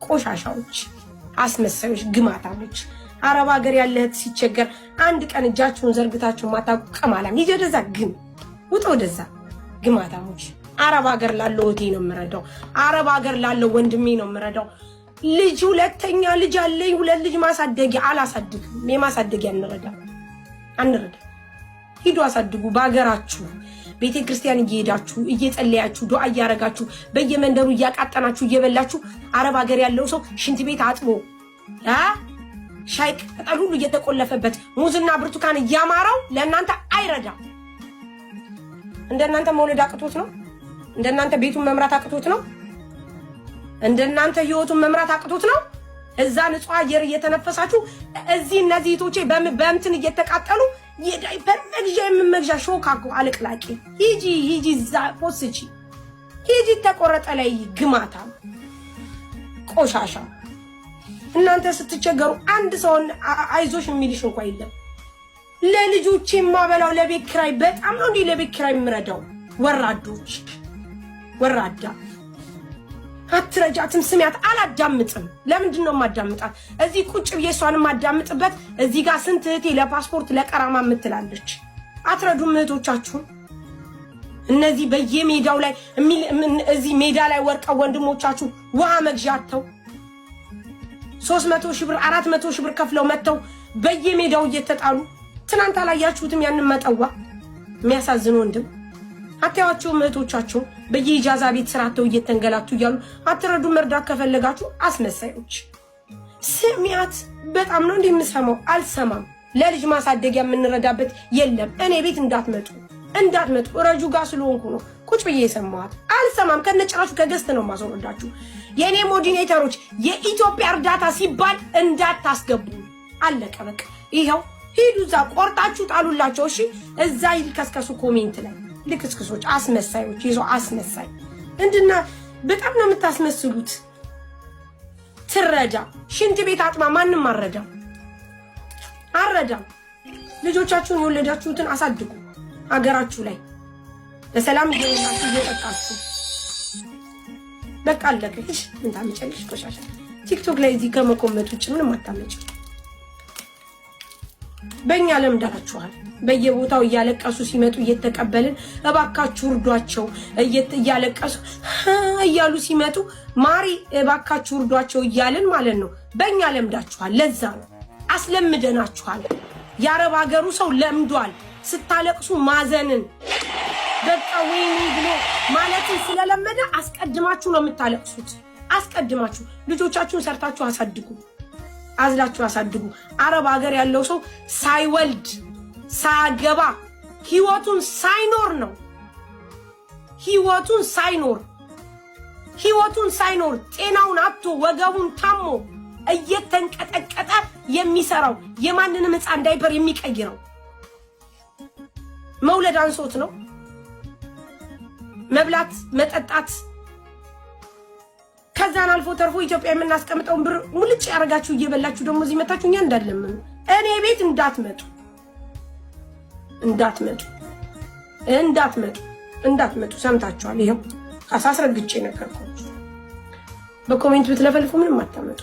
ቆሻሻዎች፣ አስመሳዮች፣ ግማታሞች አረብ ሀገር ያለህት ሲቸገር አንድ ቀን እጃችሁን ዘርግታችሁ ማታውቁ ቀማላም ይሄ ወደዛ ግን ውጣ ወደዛ ግማታሞች። አረብ ሀገር ላለው ወቴ ነው የምረዳው። አረብ ሀገር ላለው ወንድሜ ነው የምረዳው። ልጅ ሁለተኛ ልጅ አለኝ። ሁለት ልጅ ማሳደጊያ አላሳድግም። የማሳደጊያ አንረዳ። ሂዱ አሳድጉ በአገራችሁ። ቤተ ክርስቲያን እየሄዳችሁ እየጸለያችሁ ዱዓ እያረጋችሁ በየመንደሩ እያቃጠናችሁ እየበላችሁ አረብ ሀገር ያለው ሰው ሽንት ቤት አጥቦ ሻይ ቅጠል ሁሉ እየተቆለፈበት ሙዝና ብርቱካን እያማራው ለእናንተ አይረዳም። እንደናንተ መውለድ አቅቶት ነው? እንደናንተ ቤቱን መምራት አቅቶት ነው? እንደናንተ ህይወቱን መምራት አቅቶት ነው? እዛ ንጹህ አየር እየተነፈሳችሁ እዚህ እነዚህ እህቶቼ በእንትን እየተቃጠሉ የዳይፐር መግዣ የምመግዣ ሾካኮ አለቅላቂ ሂጂ እዛ ፖስቺ ሂጂ ተቆረጠ ላይ ግማታ ቆሻሻ። እናንተ ስትቸገሩ አንድ ሰው አይዞሽ የሚልሽ እንኳን የለም። ለልጆቼ ማበላው ለቤት ኪራይ በጣም ነው እንዴ ለቤት ኪራይ የምረዳው። ወራዶች ወራዳ አትረጃትም። ስሚያት አላዳምጥም። ለምንድን ነው የማዳምጣት? እዚህ ቁጭ ብዬ እሷን የማዳምጥበት እዚህ ጋር ስንት እህቴ ለፓስፖርት ለቀራማ የምትላለች። አትረዱም እህቶቻችሁን። እነዚህ በየሜዳው ላይ እዚህ ሜዳ ላይ ወርቀው ወንድሞቻችሁ ውሃ መግዣተው 300 ሺህ ብር 400 ሺህ ብር ከፍለው መተው በየሜዳው እየተጣሉ ትናንት አላያችሁትም? ያንን መጠዋ የሚያሳዝን ወንድም አታያቸው እህቶቻችሁ በየኢጃዛ ቤት ስራተው እየተንገላቱ እያሉ አትረዱ። መርዳት ከፈለጋችሁ አስመሳዮች። ስሚያት በጣም ነው እንደምሰማው አልሰማም። ለልጅ ማሳደጊያ የምንረዳበት የለም። እኔ ቤት እንዳትመጡ ረጁ ጋር ስለሆንኩ ነው ቁጭ ብዬ የሰማኋት። አልሰማም። ከነጭራሹ ከገስት ነው ማስወረዳችሁ። የኔ ሞዲኔተሮች የኢትዮጵያ እርዳታ ሲባል እንዳታስገቡ። አለቀ በቃ። ይሄው ሂዱ እዛ ቆርጣችሁ ጣሉላቸው። እሺ እዛ ይልከስከሱ ኮሜንት ላይ ልክስክሶች፣ አስመሳዮች። ይዞ አስመሳይ እንድና በጣም ነው የምታስመስሉት። ትረዳ ሽንት ቤት አጥማ ማንም አረዳም። ልጆቻችሁን የወለዳችሁትን አሳድጉ። አገራችሁ ላይ በሰላም እየወላችሁ እየጠጣችሁ በቃ አለቀ። እሺ ምን ታመጫለሽ? ቆሻሻ ቲክቶክ ላይ እዚህ ከመኮመት ውጭ ምንም አታመጭም። በእኛ ለምዳችኋል። በየቦታው እያለቀሱ ሲመጡ እየተቀበልን እባካችሁ እርዷቸው እያለቀሱ እያሉ ሲመጡ ማሪ እባካችሁ እርዷቸው እያልን ማለት ነው። በእኛ ለምዳችኋል። ለዛ ነው አስለምደናችኋል። የአረብ ሀገሩ ሰው ለምዷል ስታለቅሱ ማዘንን። በቃ ወይኔ ብሎ ማለትን ስለለመደ አስቀድማችሁ ነው የምታለቅሱት። አስቀድማችሁ ልጆቻችሁን ሰርታችሁ አሳድጉ፣ አዝላችሁ አሳድጉ። አረብ ሀገር ያለው ሰው ሳይወልድ ሳያገባ ህይወቱን ሳይኖር ጤናውን አጥቶ ወገቡን ታሞ እየተንቀጠቀጠ የሚሰራው የማንንም ህፃን ዳይፐር የሚቀይረው መውለድ አንሶት ነው። መብላት መጠጣት ከዛን አልፎ ተርፎ ኢትዮጵያ የምናስቀምጠውን ብር ሙልጭ ያረጋችሁ እየበላችሁ ደግሞ እዚህ መታችሁ እኛ እንዳለምን እኔ ቤት እንዳትመጡ ሰምታችኋል። ይሄው አሳስረግጬ ነገርኳችሁ። በኮሜንት ብትለፈልፉ ምንም አታመጡ።